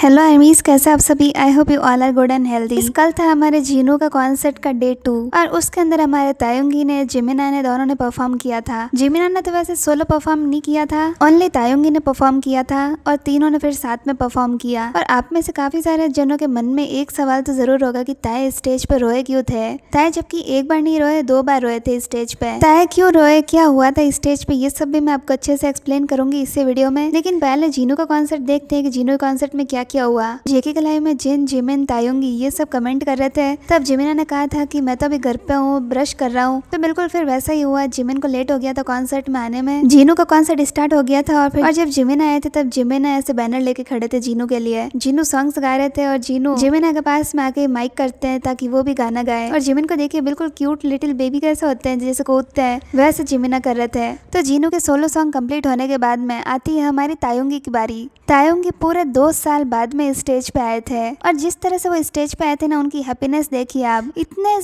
Hello Emmys, कैसे आप सभी। I hope you all are good and healthy. कल था हमारे जीनू का कॉन्सर्ट का डे 2 और उसके अंदर हमारे तायुंगी ने, जिमिना ने, दोनों ने परफॉर्म किया था। जिमिना ने तो वैसे सोलो परफॉर्म नहीं किया था, ओनली तायुंगी ने परफॉर्म किया था और तीनों ने फिर साथ में परफॉर्म किया। और आप में से काफी सारे जनों के मन में एक सवाल तो जरूर होगा कि ताए स्टेज पर रोए क्यों थे। ताए जबकि एक बार नहीं रोए, 2 बार रोए थे स्टेज पे। ताए क्यों रोए, क्या हुआ था स्टेज पे, ये सब भी मैं आपको अच्छे से एक्सप्लेन करूंगी इस वीडियो में। लेकिन पहले जीनू का कॉन्सर्ट देखते हैं कि जीनू के कॉन्सर्ट में क्या क्या हुआ। जेके के लाइव में जिन, जिमिन, तायुंगी ये सब कमेंट कर रहे थे। तब जिमिना ने कहा था कि मैं तो अभी घर पे हूँ, ब्रश कर रहा हूँ। तो बिल्कुल फिर वैसा ही हुआ। जिमिन को लेट हो गया था कॉन्सर्ट में आने में। जीनू का कॉन्सर्ट स्टार्ट हो गया था और जब जिमिन आए थे तब जिमिना ऐसे बैनर लेके खड़े थे जीनू के लिए। जीनू सॉन्ग्स गा रहे थे और जीनू जिमिना के पास में आके माइक करते हैं ताकि वो भी गाना गाए। और जिमिन को देखिए बिल्कुल क्यूट लिटिल बेबी कैसे होते हैं, जैसे कूदते हैं वैसे जिमिना कर रहे थे। तो जीनू के सोलो सॉन्ग कंप्लीट होने के बाद में आती है हमारी तायुंगी की बारी। तायुंगी पूरे 2 साल बाद में स्टेज पे आए थे और जिस तरह से वो स्टेज पे आए थे ना, उनकी हैप्पीनेस देखिए आप। इतने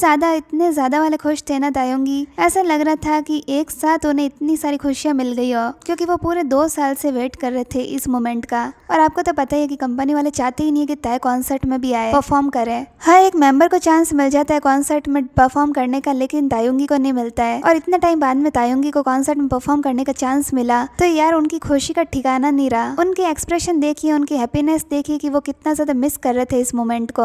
ज्यादा वाले खुश थे ना तायुंगी, ऐसा लग रहा था कि एक साथ उन्हें इतनी सारी खुशियां मिल गई हो, क्योंकि वो पूरे 2 साल से वेट कर रहे थे इस मोमेंट का। और आपको तो पता ही है कि कंपनी वाले चाहते ही नहीं कि ताए कॉन्सर्ट में भी आए, परफॉर्म करे। हर एक मेंबर को चांस मिल जाता है कॉन्सर्ट में परफॉर्म करने का, लेकिन तायुंगी को नहीं मिलता है। और इतने टाइम बाद में तायुंगी को कॉन्सर्ट में परफॉर्म करने का चांस मिला तो यार उनकी खुशी का ठिकाना नहीं रहा। उनके एक्सप्रेशन देखिए, उनकी हैप्पीनेस देखिए कि वो कितना ज्यादा मिस कर रहे थे इस मोमेंट को।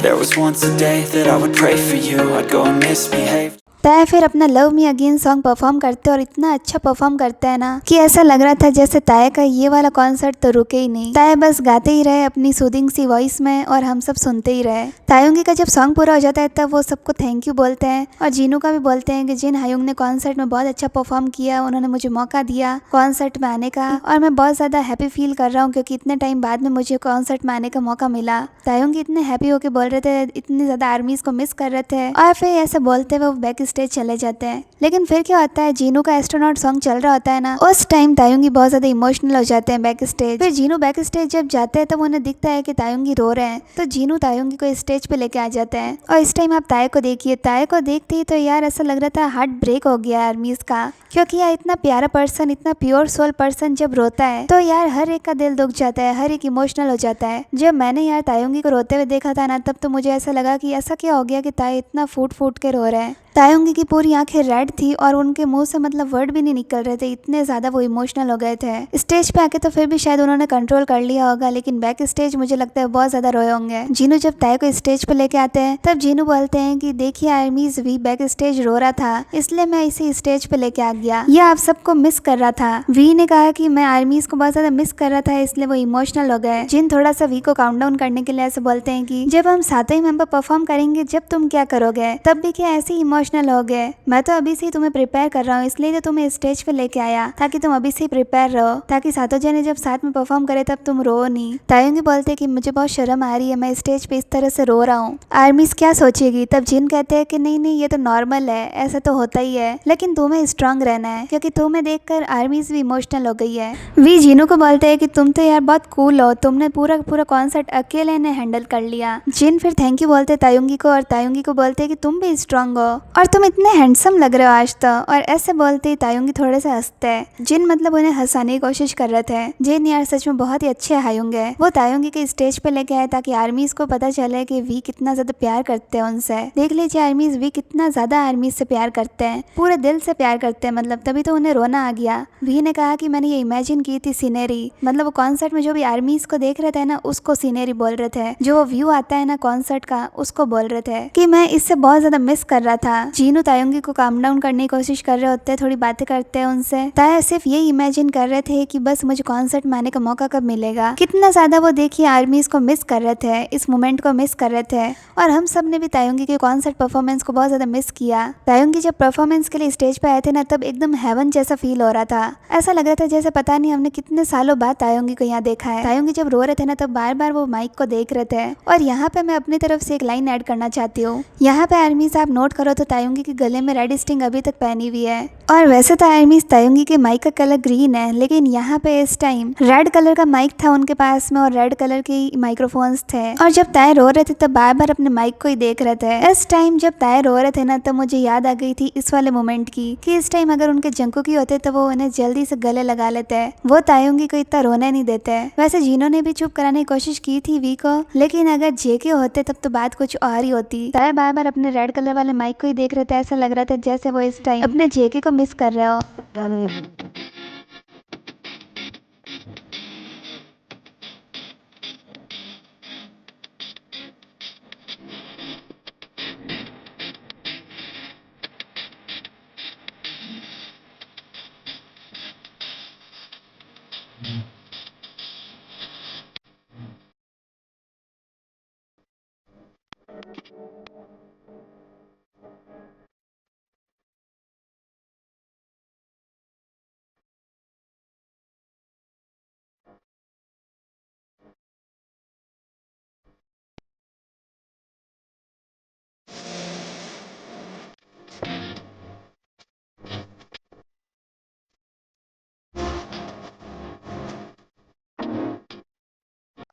There was once a day that I would pray for you. I'd go and misbehave. ताए फिर अपना love me again song perform करते और इतना अच्छा परफॉर्म करते हैं ना कि ऐसा लग रहा था जैसे ताए का ये वाला कॉन्सर्ट तो रुके ही नहीं। ताए बस गाते ही रहे अपनी सूदिंग सी वॉइस में और हम सब सुनते ही रहे। तायुंगी का जब सॉन्ग पूरा हो जाता है तब वो सबको थैंक यू बोलते हैं और जीनू का भी बोलते हैं कि जिन हायुंग ने कॉन्सर्ट में बहुत अच्छा परफॉर्म किया, उन्होंने मुझे मौका दिया कॉन्सर्ट में आने का और मैं बहुत ज्यादा हैप्पी फील कर रहा हूँ क्योंकि इतने टाइम बाद में मुझे कॉन्सर्ट में आने का मौका मिला। तायुंगी इतने हैप्पी होके बोल रहे थे, इतनी ज्यादा आर्मीज को मिस कर रहे थे और फिर ऐसे बोलते हुए वो बैक स्टेज चले जाते हैं। लेकिन फिर क्या होता है, जीनू का एस्ट्रोनॉट सॉन्ग चल रहा होता है ना, उस टाइम तायुंगी बहुत ज्यादा इमोशनल हो जाते हैं बैक स्टेज। फिर जीनू बैक स्टेज जब जाते हैं तब उन्हें दिखता है कि तायुंगी रो रहे हैं, तो जीनू तायुंगी को स्टेज पे लेके आ जाते हैं। और इस टाइम आप ताए को देखिए, ताए को देखते ही तो यार ऐसा लग रहा था हार्ट ब्रेक हो गया आर्मीज का, क्योंकि यार इतना प्यारा पर्सन, इतना प्योर सोल पर्सन जब रोता है तो यार हर एक का दिल दुख जाता है, हर एक इमोशनल हो जाता है। जब मैंने यार तायुंगी को रोते हुए देखा था ना, तब तो मुझे ऐसा लगा कि ऐसा क्या हो गया कि ताए इतना फूट फूट के रो रहे हैं। तायुंगी की पूरी आंखें रेड थी और उनके मुंह से मतलब वर्ड भी नहीं निकल रहे थे, इतने ज्यादा वो इमोशनल हो गए थे। स्टेज पे आके तो फिर भी शायद उन्होंने कंट्रोल कर लिया होगा, लेकिन बैक स्टेज मुझे लगता है बहुत ज्यादा रोए होंगे। जीनू जब ताए को स्टेज पे लेके आते हैं तब जीनू बोलते हैं कि देखिए आर्मीज, वी बैक स्टेज रो रहा था इसलिए मैं इसे स्टेज पे लेके आ गया, ये आप सबको मिस कर रहा था। वी ने कहा कि मैं आर्मीज को बहुत ज्यादा मिस कर रहा था इसलिए वो इमोशनल हो गए। जिन थोड़ा सा वी को काउंट डाउन करने के लिए ऐसे बोलते हैं कि जब हम सातों ही मेंबर परफॉर्म करेंगे जब तुम क्या करोगे, तब भी क्या ऐसे इमोशनल हो गए। मैं तो अभी से ही तुम्हें प्रिपेयर कर रहा हूँ, इसलिए तो तुम्हें स्टेज पे लेके आया ताकि तुम अभी से ही प्रिपेयर रहो, ताकि सातों जने जब साथ में परफॉर्म करे तब तुम रो नहीं। तायुंगी बोलते कि मुझे बहुत शर्म आ रही है, मैं स्टेज पे इस तरह से रो रहा हूँ, आर्मीज क्या सोचेगी। तब जिन कहते हैं कि नहीं नहीं ये तो नॉर्मल है, ऐसा तो होता ही है, लेकिन तुम्हें स्ट्रांग रहना है क्योंकि तुम्हें देखकर आर्मीज भी इमोशनल हो गई है। वी जीनू को बोलते हैं कि तुम तो यार बहुत कूल हो, तुमने पूरा कॉन्सर्ट अकेले ने हैंडल कर लिया। जिन फिर थैंक यू बोलते तायुंगी को और तायुंगी को बोलते हैं कि तुम भी स्ट्रांग हो और तुम इतने हैंडसम लग रहे हो आज तो। और ऐसे बोलते ही तायुंगी थोड़े से हंसते हैं। जिन मतलब उन्हें हंसाने की कोशिश कर रहे थे। जिन यार सच में बहुत ही अच्छे हायुंग है, वो तायुंगी के स्टेज पे लेके आए ताकि आर्मीज को पता चले कि वी कितना ज्यादा प्यार करते हैं उनसे। देख लीजिए आर्मीज, वी कितना ज्यादा आर्मीज से प्यार करते हैं, पूरे दिल से प्यार करते हैं, मतलब तभी तो उन्हें रोना आ गया। वी ने कहा कि मैंने ये इमेजिन की थी सीनरी, मतलब वो कॉन्सर्ट में जो भी आर्मीज को देख रहे थे ना उसको सीनरी बोल रहे थे, जो वो व्यू आता है ना कॉन्सर्ट का उसको बोल रहे थे कि मैं इससे बहुत ज्यादा मिस कर रहा था। जीनू तायुंगी को काम डाउन करने की कोशिश कर रहे होते हैं, थोड़ी बातें करते हैं उनसे। ताया सिर्फ ये इमेजिन कर रहे थे कि बस मुझे कॉन्सर्ट में आने का मौका कब मिलेगा। कितना ज्यादा वो देखिए आर्मीज को मिस कर रहे थे, इस मोमेंट को मिस कर रहे थे। और हम सब ने भी तायुंगी के कॉन्सर्ट परफॉर्मेंस को बहुत ज्यादा मिस किया। तायुंगी जब परफॉर्मेंस के लिए स्टेज पे आए थे ना, तब एकदम हेवन जैसा फील हो रहा था। ऐसा लग रहा था जैसे पता नहीं हमने कितने सालों बाद तायुंगी को यहाँ देखा है। तायुंगी जब रो रहे थे ना, तब बार बार वो माइक को देख रहे थे। और यहाँ पे मैं अपनी तरफ से एक लाइन ऐड करना चाहती हूँ। यहाँ पे आर्मीज आप नोट करो तो तायुंगी तायुंगी के गले में रेड स्ट्रिंग अभी तक पहनी हुई है। और वैसे तो आर्मीज तायुंगी के माइक का कलर ग्रीन है, लेकिन यहाँ पे इस टाइम रेड कलर का माइक था उनके पास में और रेड कलर के माइक्रोफोन्स थे। और जब ताए रो रहे थे तब बार बार अपने माइक को ही देख रहे थे। इस टाइम जब ताए रो रहे थे ना, तब मुझे याद आ गई थी इस वाले मोमेंट की कि इस टाइम अगर उनके जंकुकी होते तो वो उन्हें जल्दी से गले लगा लेते, वो तायुंगी को इतना रोने नहीं देते। वैसे जिनो ने भी चुप कराने की कोशिश की थी वी को, लेकिन अगर जेके होते तब तो बात कुछ और ही होती। ताए बार बार अपने रेड कलर वाले माइक को ही देख रहे थे, ऐसा लग रहा था जैसे वो इस टाइम अपने जेके को मिस कर रहे हो।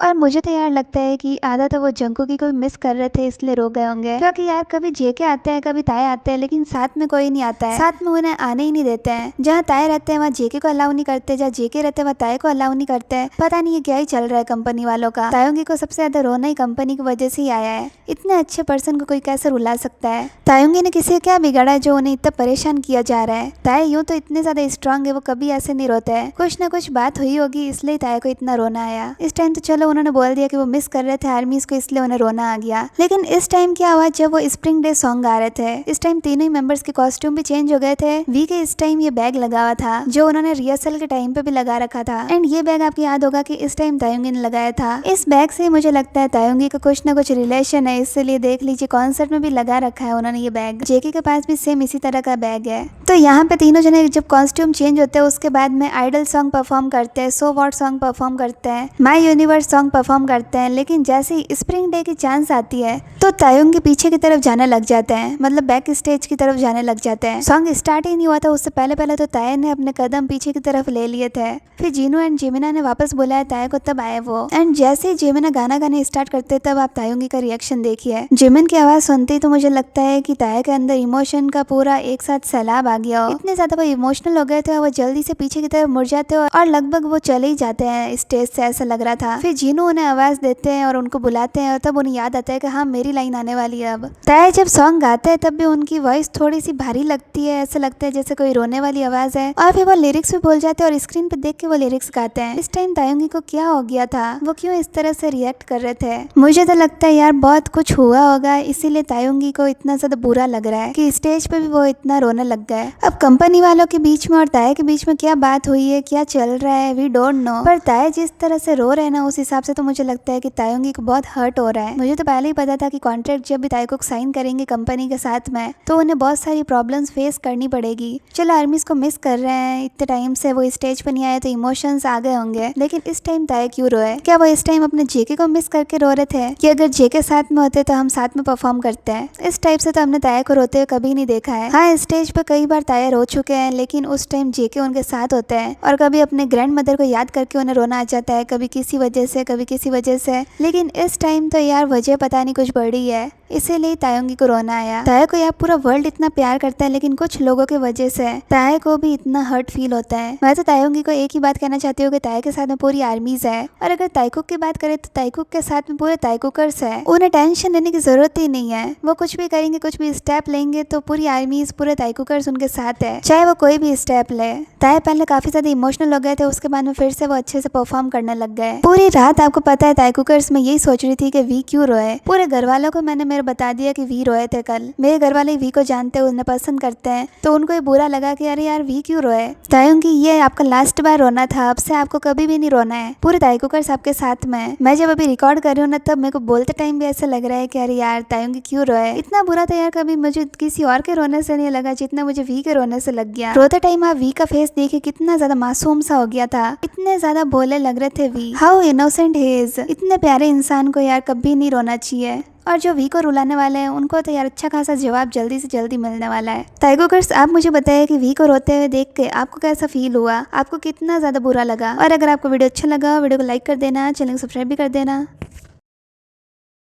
और मुझे तो यार लगता है कि आधा तो वो जंकुकी को मिस कर रहे थे, इसलिए रो गए होंगे। क्योंकि यार कभी जेके आते हैं, कभी ताए आते हैं, लेकिन साथ में कोई नहीं आता है, साथ में उन्हें आने ही नहीं देते हैं। जहाँ ताए रहते हैं वहाँ जेके को अलाउ नहीं करते, जहाँ जेके रहते हैं वहाँ ताए को अलाउ नहीं करते। पता नहीं ये क्या ही चल रहा है कंपनी वालों का। तायुंगी को सबसे ज्यादा रोना ही कंपनी की वजह से ही आया है। इतने अच्छे पर्सन को कोई कैसे रुला सकता है। तायुंगी ने किसी क्या बिगाड़ा है जो उन्हें इतना परेशान किया जा रहा है। ताए यूं तो इतने ज्यादा स्ट्रांग है, वो कभी ऐसे नहीं रोते हैं। कुछ ना कुछ बात हुई होगी, इसलिए ताए को इतना रोना आया। इस टाइम तो चलो उन्होंने बोल दिया कि वो मिस कर रहे थे आर्मीज को, इसलिए उन्हें रोना आ गया। लेकिन इस टाइम क्या हुआ, जब वो स्प्रिंग डे सॉन्ग गा रहे थे, इस टाइम तीनों ही मेंबर्स के कॉस्ट्यूम भी चेंज हो गए थे। वी के इस टाइम ये बैग लगा हुआ था जो उन्होंने रिहर्सल के टाइम पे भी लगा रखा था। एंड ये बैग आपको याद होगा कि इस टाइम तायुंगी ने लगाया था। इस बैग से मुझे लगता है तायुंगी का कुछ ना कुछ रिलेशन है, इसलिए देख लीजिए कॉन्सर्ट में भी लगा रखा है उन्होंने ये बैग। जेके के पास भी सेम इसी तरह का बैग है। तो यहाँ पे तीनों जने जब कॉस्ट्यूम चेंज होते हैं उसके बाद में आइडल सॉन्ग परफॉर्म करते हैं, सो वॉट सॉन्ग परफॉर्म करते हैं, माई यूनिवर्स सॉन्ग परफॉर्म करते हैं। लेकिन जैसे ही स्प्रिंग डे की चांस आती है तो तायुंगी पीछे की तरफ जाने लग जाते हैं, मतलब बैक स्टेज की तरफ जाने लग जाते हैं। सॉन्ग स्टार्ट ही नहीं हुआ था, उससे पहले पहले तो ताए ने अपने कदम पीछे की तरफ ले लिए थे। फिर जीनू एंड जिमिना ने वापस बुलाया ताए को, तब आए वो। एंड जैसे ही जिमिना गाना गाने स्टार्ट करते तब आप तायुंगी का रिएक्शन देखिए। जिमिन की आवाज सुनते ही तो मुझे लगता है कि ताए के अंदर इमोशन का पूरा एक साथ सैलाब आ गया हो। इतने ज्यादा वो इमोशनल हो गए थे, वो जल्दी से पीछे की तरफ मुड़ जाते हो और लगभग वो चले ही जाते हैं स्टेज से, ऐसा लग रहा था। फिर जीनू उन्हें आवाज देते हैं और उनको बुलाते हैं और तब उन्हें याद आता है कि हाँ मेरी लाइन आने वाली है। अब ताए जब सॉन्ग गाते हैं तब भी उनकी वॉइस थोड़ी सी भारी लगती है, ऐसा लगता है जैसे कोई रोने वाली आवाज है। और फिर वो लिरिक्स भी बोल जाते हैं और स्क्रीन पे देख के वो लिरिक्स गाते हैं। इस टाइम तायुंगी को क्या हो गया था, वो क्यों इस तरह से रिएक्ट कर रहे थे? मुझे तो लगता है यार बहुत कुछ हुआ होगा, इसीलिए तायुंगी को इतना ज्यादा बुरा लग रहा है कि स्टेज पे भी वो इतना रोने लग गए। अब कंपनी वालों के बीच में और ताए के बीच में क्या बात हुई है, क्या चल रहा है, वी डोंट नो। पर ताए जिस तरह से रो रहे हैं ना, उस हिसाब से तो मुझे लगता है कि तायुंगी को बहुत हर्ट हो रहा है। मुझे तो पहले ही पता था कि कॉन्ट्रैक्ट जब भी ताए को साइन करेंगे कंपनी के साथ में तो उन्हें बहुत सारी प्रॉब्लम्स फेस करनी पड़ेगी। चलो आर्मीज को मिस कर रहे हैं, इतने टाइम से वो स्टेज पे नहीं आए तो इमोशंस आ गए होंगे, लेकिन इस टाइम ताए क्यों रोए? क्या वो इस टाइम अपने जेके को मिस करके रो रहे थे कि अगर जेके साथ में होते तो हम साथ में परफॉर्म करते हैं? इस टाइप से तो हमने ताए को रोते हुए कभी नहीं देखा है। हाँ, स्टेज पे कई बार ताए रो चुके हैं, लेकिन उस टाइम जेके उनके साथ होते हैं और कभी अपने ग्रैंड मदर को याद करके उन्हें रोना आ जाता है, कभी किसी वजह से, कभी किसी वजह से। लेकिन इस टाइम तो यार वजह पता नहीं कुछ बड़ी है, इसीलिए तायुंगी को रोना आया। ताए को यार पूरा वर्ल्ड इतना प्यार करता है, लेकिन कुछ लोगों की वजह से ताए को भी इतना हर्ट फील होता है। मैं तो तायुंगी को एक ही बात कहना चाहती हूँ कि ताए के साथ में पूरी आर्मीज है, और अगर ताइकुक की बात करें तो ताइकुक के साथ में पूरे ताइकुकर्स है। उन्हें टेंशन लेने की जरूरत ही नहीं है, वो कुछ भी करेंगे, कुछ भी स्टेप लेंगे तो पूरी आर्मीज, पूरे ताइकुकर्स उनके साथ है, चाहे वो कोई भी स्टेप ले। ताए पहले काफी ज्यादा इमोशनल हो गए थे, उसके बाद में फिर से वो अच्छे से परफॉर्म करने लग गए। पूरी रात आपको पता है ताइकुकर्स में यही सोच रही थी कि वी क्यों रोए। पूरे घर वालों को मैंने मेरे बता दिया कि वी रोए थे कल। मेरे घर वाले वी को जानते हैं, उन्हें पसंद करते हैं, तो उनको ये बुरा लगा कि अरे यार वी क्यों रोए। तायुंगी ये आपका लास्ट बार रोना था, अब से आपको कभी भी नहीं रोना है। पूरे ताइकुकर्स आपके साथ में है। मैं जब अभी रिकॉर्ड कर रही हूँ ना, तब मेरे को बोलते टाइम भी ऐसा लग रहा है कि अरे यार तायुंगी क्यों रोए। इतना बुरा तो यार कभी मुझे किसी और के रोने से नहीं लगा जितना मुझे वी के रोने से लग गया। रोते टाइम आप वी का फेस देखिए, कितना ज्यादा मासूम सा हो गया था, इतने ज्यादा भोले लग रहे थे वी। How innocent he is. इतने प्यारे इंसान को यार कभी नहीं रोना चाहिए। और जो वी को रुलाने वाले हैं उनको तो यार अच्छा खासा जवाब जल्दी से जल्दी मिलने वाला है। टाइगोकर्स, आप मुझे बताइए कि वी को रोते हुए देख के आपको कैसा फील हुआ, आपको कितना ज्यादा बुरा लगा। और अगर आपको वीडियो अच्छा लगा वीडियो को लाइक कर देना, चैनल को सब्सक्राइब भी कर देना।